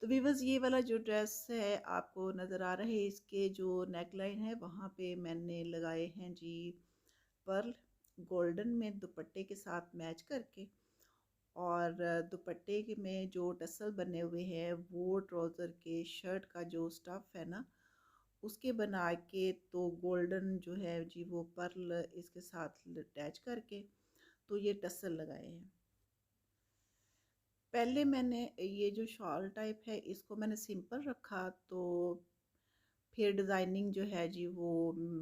तो वीवर्स ये वाला जो ड्रेस है आपको नज़र आ रहा है, इसके जो नेक लाइन है वहाँ पे मैंने लगाए हैं जी पर्ल गोल्डन में दुपट्टे के साथ मैच करके। और दुपट्टे के में जो टसल बने हुए हैं वो ट्राउज़र के शर्ट का जो स्टफ़ है ना उसके बना के, तो गोल्डन जो है जी वो पर्ल इसके साथ अटैच करके तो ये टसल लगाए हैं। पहले मैंने ये जो शॉल टाइप है इसको मैंने सिंपल रखा, तो फिर डिज़ाइनिंग जो है जी वो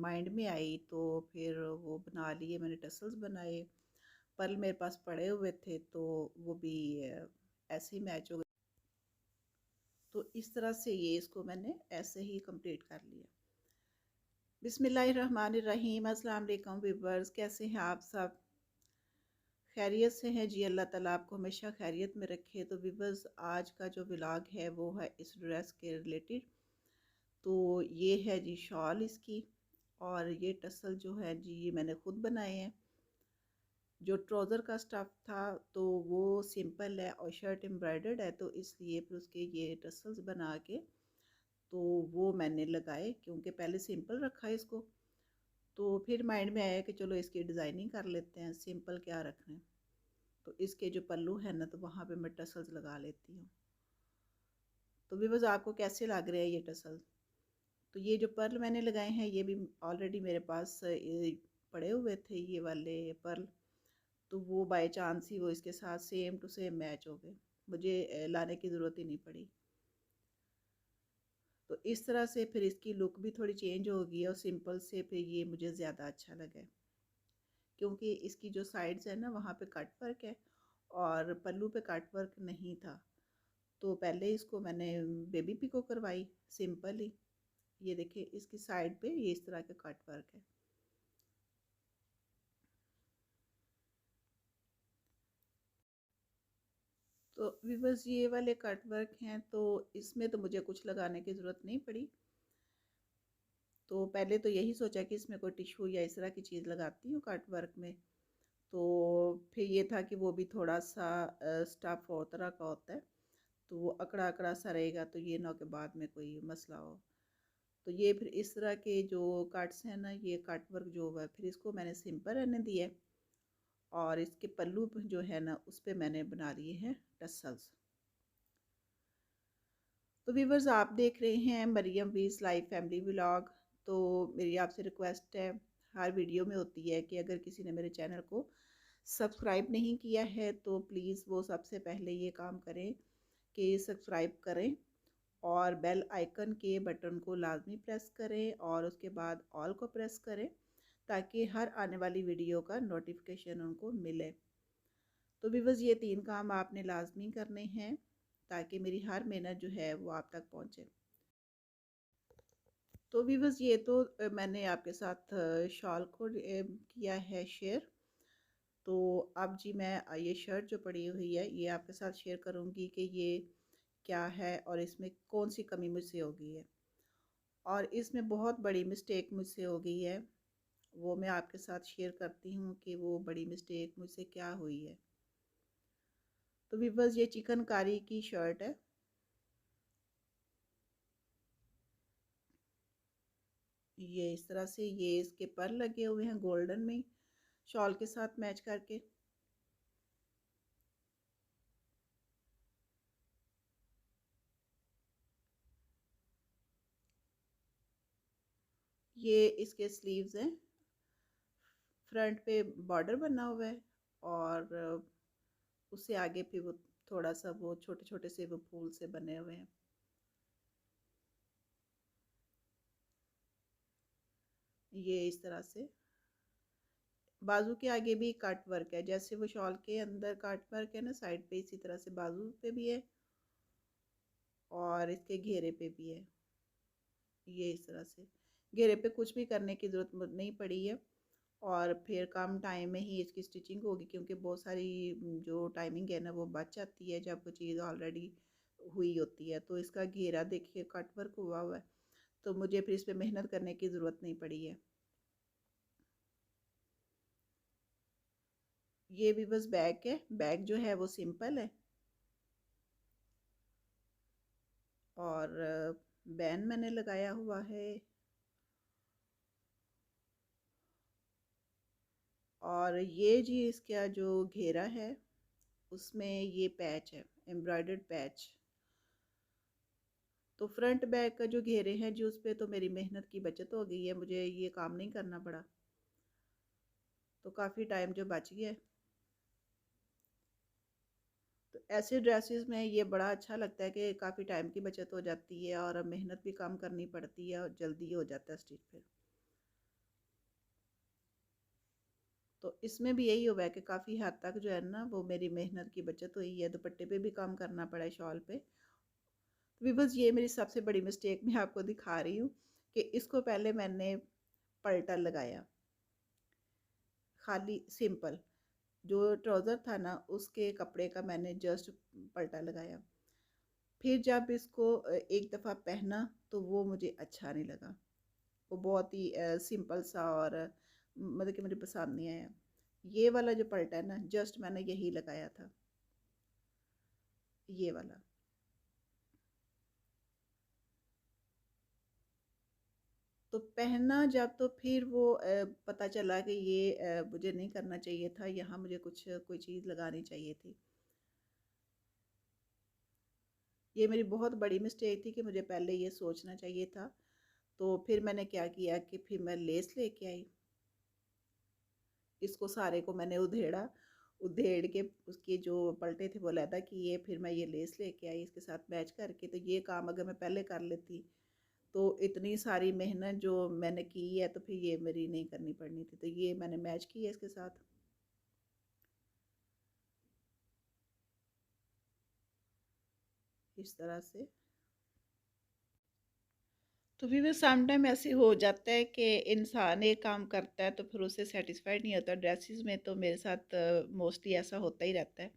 माइंड में आई, तो फिर वो बना लिए मैंने, टसल्स बनाए। पर्ल मेरे पास पड़े हुए थे तो वो भी ऐसे ही मैच हो गए। तो इस तरह से ये इसको मैंने ऐसे ही कंप्लीट कर लिया। बिस्मिल्लाहिर्रहमानिर्रहीम, अस्सलाम वालेकुम व्यूअर्स, कैसे हैं आप सब? खैरियत से हैं जी? अल्लाह ताला आपको हमेशा खैरियत में रखे। तो व्यूअर्स आज का जो व्लॉग है वो है इस ड्रेस के रिलेटेड। तो ये है जी शॉल इसकी, और ये टसल जो है जी ये मैंने खुद बनाए हैं। जो ट्राउज़र का स्टफ़ था तो वो सिंपल है और शर्ट एम्ब्रॉयडर्ड है, तो इसलिए फिर उसके ये टसल्स बना के तो वो मैंने लगाए, क्योंकि पहले सिंपल रखा है इसको। तो फिर माइंड में आया कि चलो इसकी डिज़ाइनिंग कर लेते हैं, सिंपल क्या रखना है। तो इसके जो पल्लू है ना तो वहाँ पे मैं टसल्स लगा लेती हूँ। तो व्यूअर्स आपको कैसे लग रहे हैं ये टसल्स? तो ये जो पर्ल मैंने लगाए हैं ये भी ऑलरेडी मेरे पास पड़े हुए थे ये वाले पर्ल, तो वो बाय चांस ही वो इसके साथ सेम टू सेम मैच हो गए, मुझे लाने की ज़रूरत ही नहीं पड़ी। तो इस तरह से फिर इसकी लुक भी थोड़ी चेंज होगी, और सिंपल से फिर ये मुझे ज़्यादा अच्छा लगा, क्योंकि इसकी जो साइड्स है ना वहाँ पे कट वर्क है और पल्लू पे कट वर्क नहीं था। तो पहले इसको मैंने बेबी पिको करवाई सिंपल ही। ये देखिए इसकी साइड पे ये इस तरह का कट वर्क है। तो व्यूअर्स ये वाले कट वर्क हैं, तो इसमें तो मुझे कुछ लगाने की ज़रूरत नहीं पड़ी। तो पहले तो यही सोचा कि इसमें कोई टिश्यू या इस तरह की चीज़ लगाती हूँ कट वर्क में। तो फिर ये था कि वो भी थोड़ा सा स्टफ़ और तरह का होता है, तो वो अकड़ा अकड़ा सा रहेगा, तो ये ना कि बाद में कोई मसला हो। तो ये फिर इस तरह के जो कट्स हैं ना, ये कट वर्क जो हुआ है फिर इसको मैंने सिंपल रहने दिया है, और इसके पल्लू पे जो है ना उस पर मैंने बना लिए हैं टसल्स। तो व्यूवर्स आप देख रहे हैं मरियम वीज़ लाइफ फैमिली व्लॉग। तो मेरी आपसे रिक्वेस्ट है, हर वीडियो में होती है कि अगर किसी ने मेरे चैनल को सब्सक्राइब नहीं किया है तो प्लीज़ वो सबसे पहले ये काम करें कि सब्सक्राइब करें, और बेल आइकन के बटन को लाजमी प्रेस करें, और उसके बाद ऑल को प्रेस करें, ताकि हर आने वाली वीडियो का नोटिफिकेशन उनको मिले। तो व्यूवर्स ये 3 काम आपने लाजमी करने हैं, ताकि मेरी हर मेहनत जो है वो आप तक पहुँचे। तो व्यूवर्स ये तो मैंने आपके साथ शॉल को किया है शेयर। तो अब जी मैं ये शर्ट जो पड़ी हुई है ये आपके साथ शेयर करूँगी कि ये क्या है और इसमें कौन सी कमी मुझसे हो गई है, और इसमें बहुत बड़ी मिस्टेक मुझसे हो गई है। वो मैं आपके साथ शेयर करती हूँ कि वो बड़ी मिस्टेक मुझसे क्या हुई है। तो व्यूवर्स ये चिकनकारी की शर्ट है। ये इस तरह से ये इसके पर लगे हुए हैं गोल्डन में, शॉल के साथ मैच करके। ये इसके स्लीव्स हैं, फ्रंट पे बॉर्डर बना हुआ है, और उससे आगे फिर वो थोड़ा सा वो छोटे छोटे से वो फूल से बने हुए हैं। ये इस तरह से बाजू के आगे भी कट वर्क है, जैसे वो शॉल के अंदर कट वर्क है ना साइड पे, इसी तरह से बाजू पे भी है और इसके घेरे पे भी है। ये इस तरह से घेरे पे कुछ भी करने की ज़रूरत नहीं पड़ी है, और फिर कम टाइम में ही इसकी स्टिचिंग होगी, क्योंकि बहुत सारी जो टाइमिंग है ना वो बच जाती है जब वो चीज़ ऑलरेडी हुई होती है। तो इसका घेरा देखिए कट वर्क हुआ हुआ है, तो मुझे फिर इस पर मेहनत करने की ज़रूरत नहीं पड़ी है। ये भी बस बैक है, बैक जो है वो सिंपल है। और बैन मैंने लगाया हुआ है, और ये जी इसका जो घेरा है उसमें ये पैच है, एम्ब्रॉयडर्ड पैच। तो फ्रंट बैक का जो घेरे हैं जी उस पे तो मेरी मेहनत की बचत हो गई है, मुझे ये काम नहीं करना पड़ा, तो काफ़ी टाइम जो बच गया। तो ऐसे ड्रेसेस में ये बड़ा अच्छा लगता है कि काफ़ी टाइम की बचत हो जाती है और मेहनत भी कम करनी पड़ती है और जल्दी हो जाता है स्टिच फिर। तो इसमें भी यही हुआ है कि काफ़ी हद तक जो है ना वो मेरी मेहनत की बचत हुई है। दुपट्टे पे भी काम करना पड़ा है, शॉल पे। तो बस ये मेरी सबसे बड़ी मिस्टेक मैं आपको दिखा रही हूँ कि इसको पहले मैंने पलटा लगाया, खाली सिंपल जो ट्राउज़र था ना उसके कपड़े का मैंने जस्ट पलटा लगाया। फिर जब इसको एक दफ़ा पहना तो वो मुझे अच्छा नहीं लगा, वो बहुत ही सिंपल सा और मतलब कि मुझे पसंद नहीं आया। ये वाला जो पलटा है ना जस्ट मैंने यही लगाया था, ये वाला। तो पहना जब तो फिर वो पता चला कि ये मुझे नहीं करना चाहिए था, यहाँ मुझे कुछ कोई चीज़ लगानी चाहिए थी। ये मेरी बहुत बड़ी मिस्टेक थी कि मुझे पहले ये सोचना चाहिए था। तो फिर मैंने क्या किया कि फिर मैं लेस लेके आई, इसको सारे को मैंने उधेड़ा, उधेड़ के उसके जो पलटे थे वो अलहदा किए, फिर मैं ये लेस लेके आई इसके साथ मैच करके। तो ये काम अगर मैं पहले कर लेती तो इतनी सारी मेहनत जो मैंने की है तो फिर ये मेरी नहीं करनी पड़नी थी। तो ये मैंने मैच किया इसके साथ। इस तरह से। तो फिर सम टाइम ऐसे हो जाता है कि इंसान एक काम करता है तो फिर उससे सेटिस्फाइड नहीं होता। ड्रेसेस में तो मेरे साथ मोस्टली ऐसा होता ही रहता है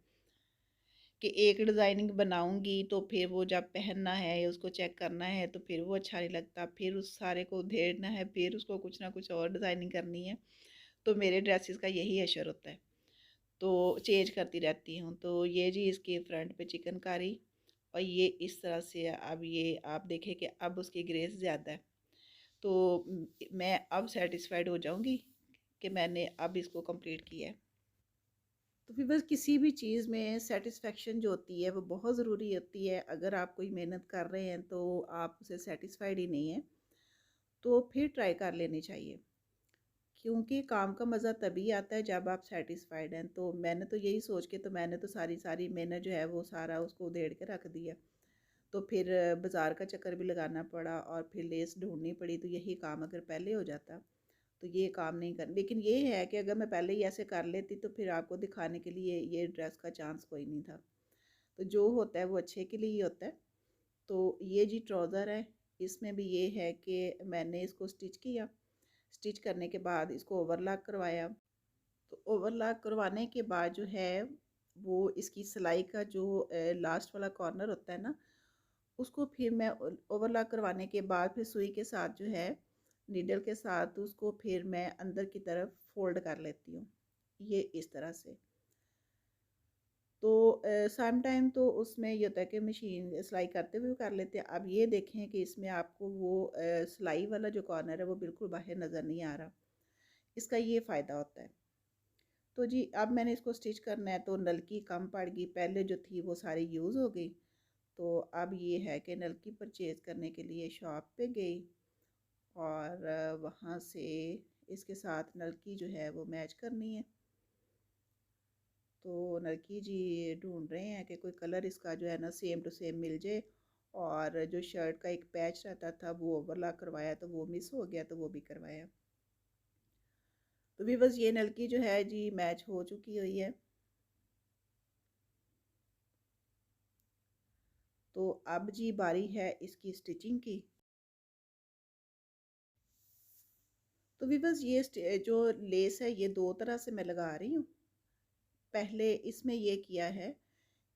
कि एक डिज़ाइनिंग बनाऊंगी तो फिर वो जब पहनना है या उसको चेक करना है तो फिर वो अच्छा नहीं लगता, फिर उस सारे को उधेड़ना है, फिर उसको कुछ ना कुछ और डिज़ाइनिंग करनी है। तो मेरे ड्रेसेस का यही असर होता है, तो चेंज करती रहती हूँ। तो ये जी इसके फ्रंट पे चिकनकारी, और ये इस तरह से। अब ये आप देखें कि अब उसकी ग्रेस ज़्यादा है, तो मैं अब सेटिस्फाइड हो जाऊंगी कि मैंने अब इसको कंप्लीट किया है। तो फिर बस किसी भी चीज़ में सेटिस्फेक्शन जो होती है वो बहुत ज़रूरी होती है। अगर आप कोई मेहनत कर रहे हैं तो आप उसे सेटिस्फाइड ही नहीं है तो फिर ट्राई कर लेनी चाहिए, क्योंकि काम का मज़ा तभी आता है जब आप सेटिस्फाइड हैं। तो मैंने तो यही सोच के तो मैंने तो सारी सारी मेहनत जो है वो सारा उसको उधेड़ के रख दिया। तो फिर बाज़ार का चक्कर भी लगाना पड़ा और फिर लेस ढूंढनी पड़ी। तो यही काम अगर पहले हो जाता तो ये काम नहीं कर, लेकिन ये है कि अगर मैं पहले ही ऐसे कर लेती तो फिर आपको दिखाने के लिए ये ड्रेस का चांस कोई नहीं था। तो जो होता है वो अच्छे के लिए ही होता है। तो ये जी ट्राउज़र है, इसमें भी ये है कि मैंने इसको स्टिच किया, स्टिच करने के बाद इसको ओवरलॉक करवाया। तो ओवरलॉक करवाने के बाद जो है वो इसकी सिलाई का जो लास्ट वाला कॉर्नर होता है ना उसको फिर मैं ओवरलॉक करवाने के बाद फिर सुई के साथ जो है नीडल के साथ उसको फिर मैं अंदर की तरफ फोल्ड कर लेती हूँ, ये इस तरह से। तो सम टाइम तो उसमें ये होता है कि मशीन सिलाई करते हुए कर लेते हैं। अब ये देखें कि इसमें आपको वो सिलाई वाला जो कॉर्नर है वो बिल्कुल बाहर नज़र नहीं आ रहा, इसका ये फ़ायदा होता है। तो जी अब मैंने इसको स्टिच करना है तो नलकी कम पड़ गई, पहले जो थी वो सारी यूज़ हो गई। तो अब ये है कि नलकी परचेज़ करने के लिए शॉप पे गई और वहाँ से इसके साथ नलकी जो है वो मैच करनी है। तो नलकी जी ढूंढ रहे हैं कि कोई कलर इसका जो है ना सेम टू सेम मिल जाए। और जो शर्ट का एक पैच रहता था वो ओवरलॉक करवाया तो वो मिस हो गया, तो वो भी करवाया। तो भी बस ये नलकी जो है जी मैच हो चुकी हुई है। तो अब जी बारी है इसकी स्टिचिंग की। तो भी बस ये जो लेस है ये दो तरह से मैं लगा रही हूँ। पहले इसमें ये किया है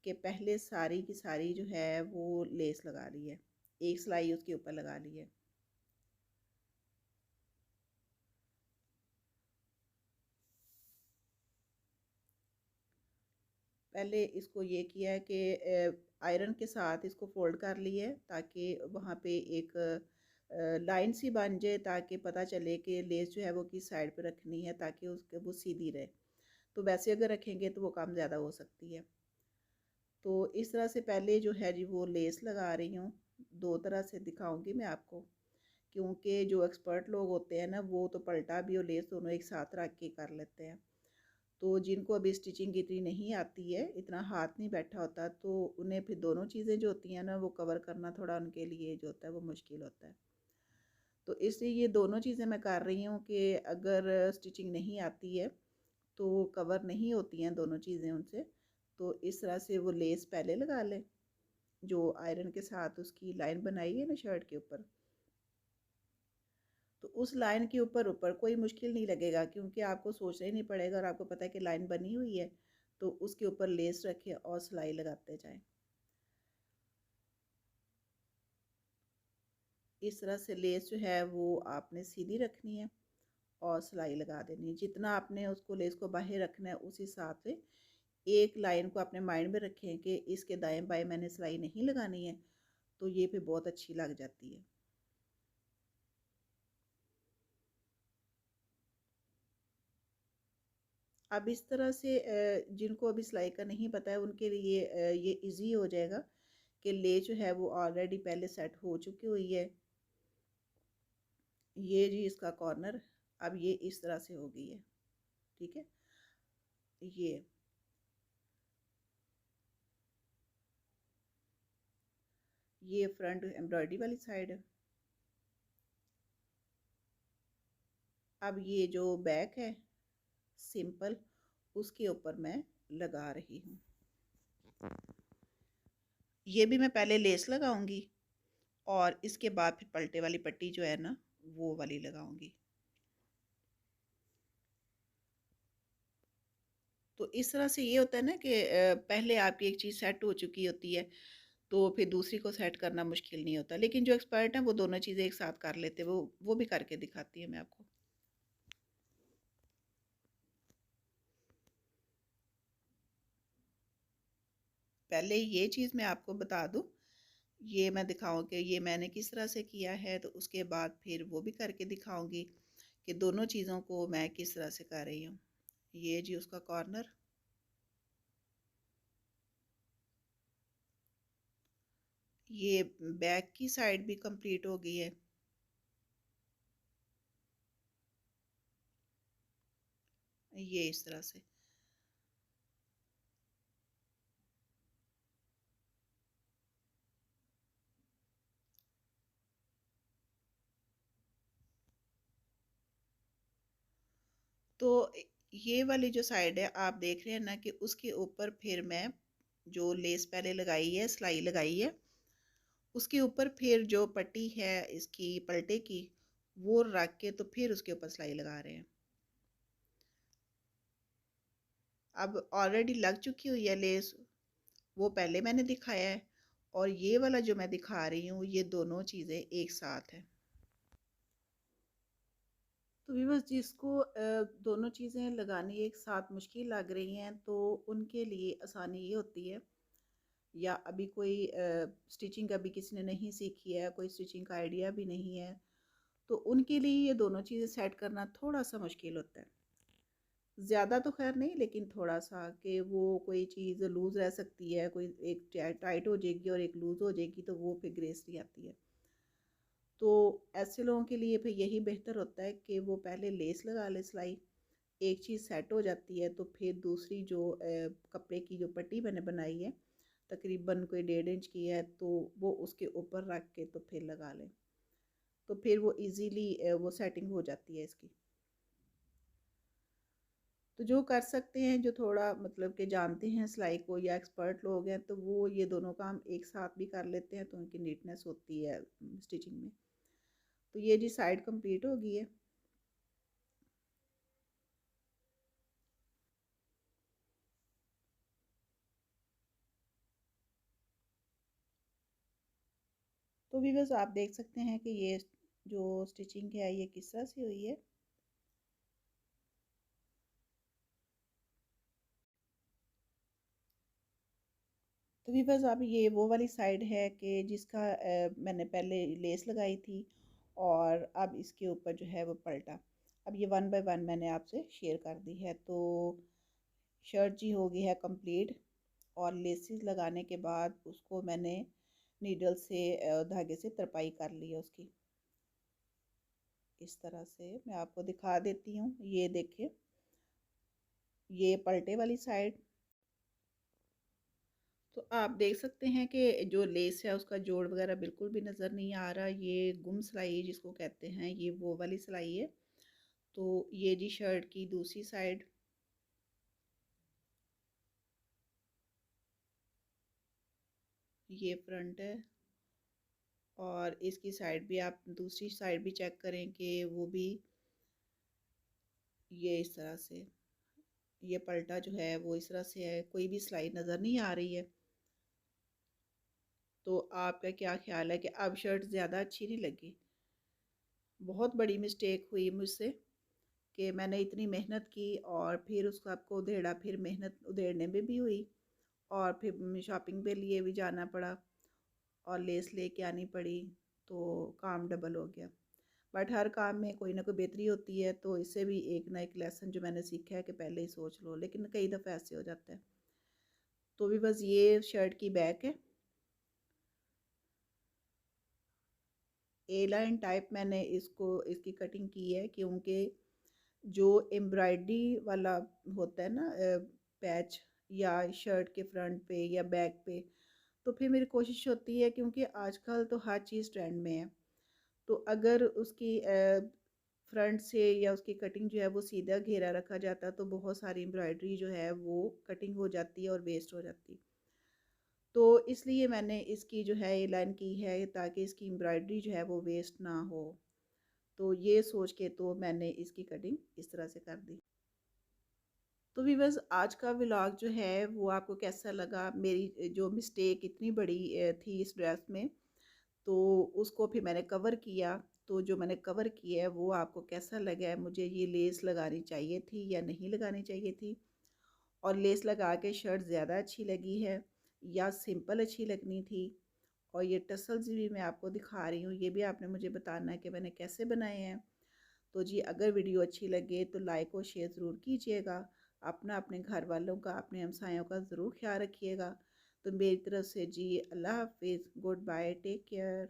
कि पहले सारी की सारी जो है वो लेस लगा ली है, एक सिलाई उसके ऊपर लगा ली है। पहले इसको ये किया है कि आयरन के साथ इसको फोल्ड कर लिए ताकि वहाँ पे एक लाइन सी बन जाए, ताकि पता चले कि लेस जो है वो किस साइड पे रखनी है, ताकि उसके वो सीधी रहे। तो वैसे अगर रखेंगे तो वो कम ज़्यादा हो सकती है। तो इस तरह से पहले जो है जी वो लेस लगा रही हूँ। दो तरह से दिखाऊंगी मैं आपको, क्योंकि जो एक्सपर्ट लोग होते हैं ना वो तो पलटा भी और लेस दोनों एक साथ रख के कर लेते हैं। तो जिनको अभी स्टिचिंग इतनी नहीं आती है, इतना हाथ नहीं बैठा होता, तो उन्हें फिर दोनों चीज़ें जो होती हैं ना वो कवर करना थोड़ा उनके लिए जो होता है वो मुश्किल होता है। तो इसलिए ये दोनों चीज़ें मैं कर रही हूँ कि अगर स्टिचिंग नहीं आती है तो कवर नहीं होती हैं दोनों चीज़ें उनसे। तो इस तरह से वो लेस पहले लगा लें, जो आयरन के साथ उसकी लाइन बनाई है ना शर्ट के ऊपर, तो उस लाइन के ऊपर ऊपर कोई मुश्किल नहीं लगेगा, क्योंकि आपको सोचना ही नहीं पड़ेगा और आपको पता है कि लाइन बनी हुई है। तो उसके ऊपर लेस रखें और सिलाई लगाते जाएं। इस तरह से लेस जो है वो आपने सीधी रखनी है और सिलाई लगा देनी है। जितना आपने उसको लेस को बाहर रखना है उस हिसाब से एक लाइन को अपने माइंड में रखें कि इसके दाएं बाएं मैंने सिलाई नहीं लगानी है, तो ये फिर बहुत अच्छी लग जाती है। अब इस तरह से जिनको अभी सिलाई का नहीं पता है उनके लिए ये इजी हो जाएगा कि ले जो है वो ऑलरेडी पहले सेट हो चुकी हुई है। ये जी इसका कॉर्नर अब ये इस तरह से हो गई है। ठीक है, ये फ्रंट एम्ब्रॉयडरी वाली साइड है। अब ये जो बैक है सिंपल, उसके ऊपर मैं लगा रही हूँ। ये भी मैं पहले लेस लगाऊंगी और इसके बाद फिर पलटे वाली पट्टी जो है ना वो वाली लगाऊंगी। तो इस तरह से ये होता है ना कि पहले आपकी एक चीज़ सेट हो चुकी होती है तो फिर दूसरी को सेट करना मुश्किल नहीं होता। लेकिन जो एक्सपर्ट हैं वो दोनों चीज़ें एक साथ कर लेते हैं। वो भी करके दिखाती है मैं आपको। पहले ये चीज़ मैं आपको बता दूँ, ये मैं दिखाऊँ कि ये मैंने किस तरह से किया है, तो उसके बाद फिर वो भी करके दिखाऊँगी कि दोनों चीज़ों को मैं किस तरह से कर रही हूँ। ये जी उसका कॉर्नर, ये बैक की साइड भी कंप्लीट हो गई है। ये इस तरह से। तो ये वाली जो साइड है आप देख रहे हैं ना कि उसके ऊपर फिर मैं जो लेस पहले लगाई है, सिलाई लगाई है, उसके ऊपर फिर जो पट्टी है इसकी पलटे की वो रख के तो फिर उसके ऊपर सिलाई लगा रहे हैं। अब ऑलरेडी लग चुकी हुई है लेस, वो पहले मैंने दिखाया है, और ये वाला जो मैं दिखा रही हूँ ये दोनों चीज़ें एक साथ हैं। तो व्यूअर्स जिसको दोनों चीज़ें लगानी एक साथ मुश्किल लग रही हैं तो उनके लिए आसानी ये होती है, या अभी कोई स्टिचिंग अभी किसी ने नहीं सीखी है, कोई स्टिचिंग का आइडिया भी नहीं है, तो उनके लिए ये दोनों चीज़ें सेट करना थोड़ा सा मुश्किल होता है। ज़्यादा तो खैर नहीं, लेकिन थोड़ा सा कि वो कोई चीज़ लूज़ रह सकती है, कोई एक टाइट हो जाएगी और एक लूज़ हो जाएगी, तो वो फिर ग्रेस नहीं आती है। तो ऐसे लोगों के लिए फिर यही बेहतर होता है कि वो पहले लेस लगा ले सिलाई, एक चीज़ सेट हो जाती है तो फिर दूसरी जो कपड़े की जो पट्टी मैंने बनाई है तकरीबन कोई 1.5 इंच की है, तो वो उसके ऊपर रख के तो फिर लगा लें, तो फिर वो इजीली वो सेटिंग हो जाती है इसकी। तो जो कर सकते हैं, जो थोड़ा मतलब कि जानते हैं सिलाई को या एक्सपर्ट लोग हैं, तो वो ये दोनों काम एक साथ भी कर लेते हैं, तो उनकी नीटनेस होती है स्टिचिंग में। तो ये जी साइड कंप्लीट हो गई है। तो भी बस आप देख सकते हैं कि ये जो स्टिचिंग है ये किस तरह से हुई है। तो वीवर्स अब ये वो वाली साइड है कि जिसका मैंने पहले लेस लगाई थी और अब इसके ऊपर जो है वो पलटा। अब ये वन बाय वन मैंने आपसे शेयर कर दी है। तो शर्ट जी हो गई है कंप्लीट और लेसेस लगाने के बाद उसको मैंने नीडल से धागे से तरपाई कर ली है उसकी। इस तरह से मैं आपको दिखा देती हूँ। ये देखिए, ये पलटे वाली साइड। तो आप देख सकते हैं कि जो लेस है उसका जोड़ वगैरह बिल्कुल भी नज़र नहीं आ रहा। ये गुम सिलाई जिसको कहते हैं, ये वो वाली सिलाई है। तो ये जी शर्ट की दूसरी साइड, ये फ्रंट है और इसकी साइड भी आप दूसरी साइड भी चेक करें कि वो भी ये इस तरह से, ये पलटा जो है वो इस तरह से है, कोई भी सिलाई नज़र नहीं आ रही है। तो आपका क्या ख्याल है कि अब शर्ट ज़्यादा अच्छी नहीं लगी? बहुत बड़ी मिस्टेक हुई मुझसे कि मैंने इतनी मेहनत की और फिर उसको आपको उधेड़ा, फिर मेहनत उधेड़ने में भी हुई और फिर शॉपिंग के लिए भी जाना पड़ा और लेस लेके आनी पड़ी, तो काम डबल हो गया। बट हर काम में कोई ना कोई बेहतरी होती है, तो इससे भी एक ना एक लेसन जो मैंने सीखा है कि पहले ही सोच लो, लेकिन कई दफ़ा ऐसे हो जाता है। तो भी बस ये शर्ट की बैक है, ए लाइन टाइप मैंने इसको इसकी कटिंग की है क्योंकि जो एम्ब्रॉयडरी वाला होता है ना पैच, या शर्ट के फ्रंट पे या बैक पे, तो फिर मेरी कोशिश होती है क्योंकि आजकल तो हर चीज़ ट्रेंड में है, तो अगर उसकी फ्रंट से या उसकी कटिंग जो है वो सीधा घेरा रखा जाता तो बहुत सारी एम्ब्रॉयडरी जो है वो कटिंग हो जाती है और वेस्ट हो जाती। तो इसलिए मैंने इसकी जो है ये लाइन की है ताकि इसकी एम्ब्रॉयडरी जो है वो वेस्ट ना हो। तो ये सोच के तो मैंने इसकी कटिंग इस तरह से कर दी। तो वीवर्स, आज का व्लॉग जो है वो आपको कैसा लगा? मेरी जो मिस्टेक इतनी बड़ी थी इस ड्रेस में, तो उसको फिर मैंने कवर किया। तो जो मैंने कवर किया है वो आपको कैसा लगा है? मुझे ये लेस लगानी चाहिए थी या नहीं लगानी चाहिए थी? और लेस लगा के शर्ट ज़्यादा अच्छी लगी है या सिंपल अच्छी लगनी थी? और ये टसल्स भी मैं आपको दिखा रही हूँ, ये भी आपने मुझे बताना है कि मैंने कैसे बनाए हैं। तो जी, अगर वीडियो अच्छी लगे तो लाइक और शेयर ज़रूर कीजिएगा। अपना, अपने घर वालों का, अपने हमसायों का ज़रूर ख्याल रखिएगा। तो मेरी तरफ से जी अल्लाह हाफिज़, गुड बाय, टेक केयर।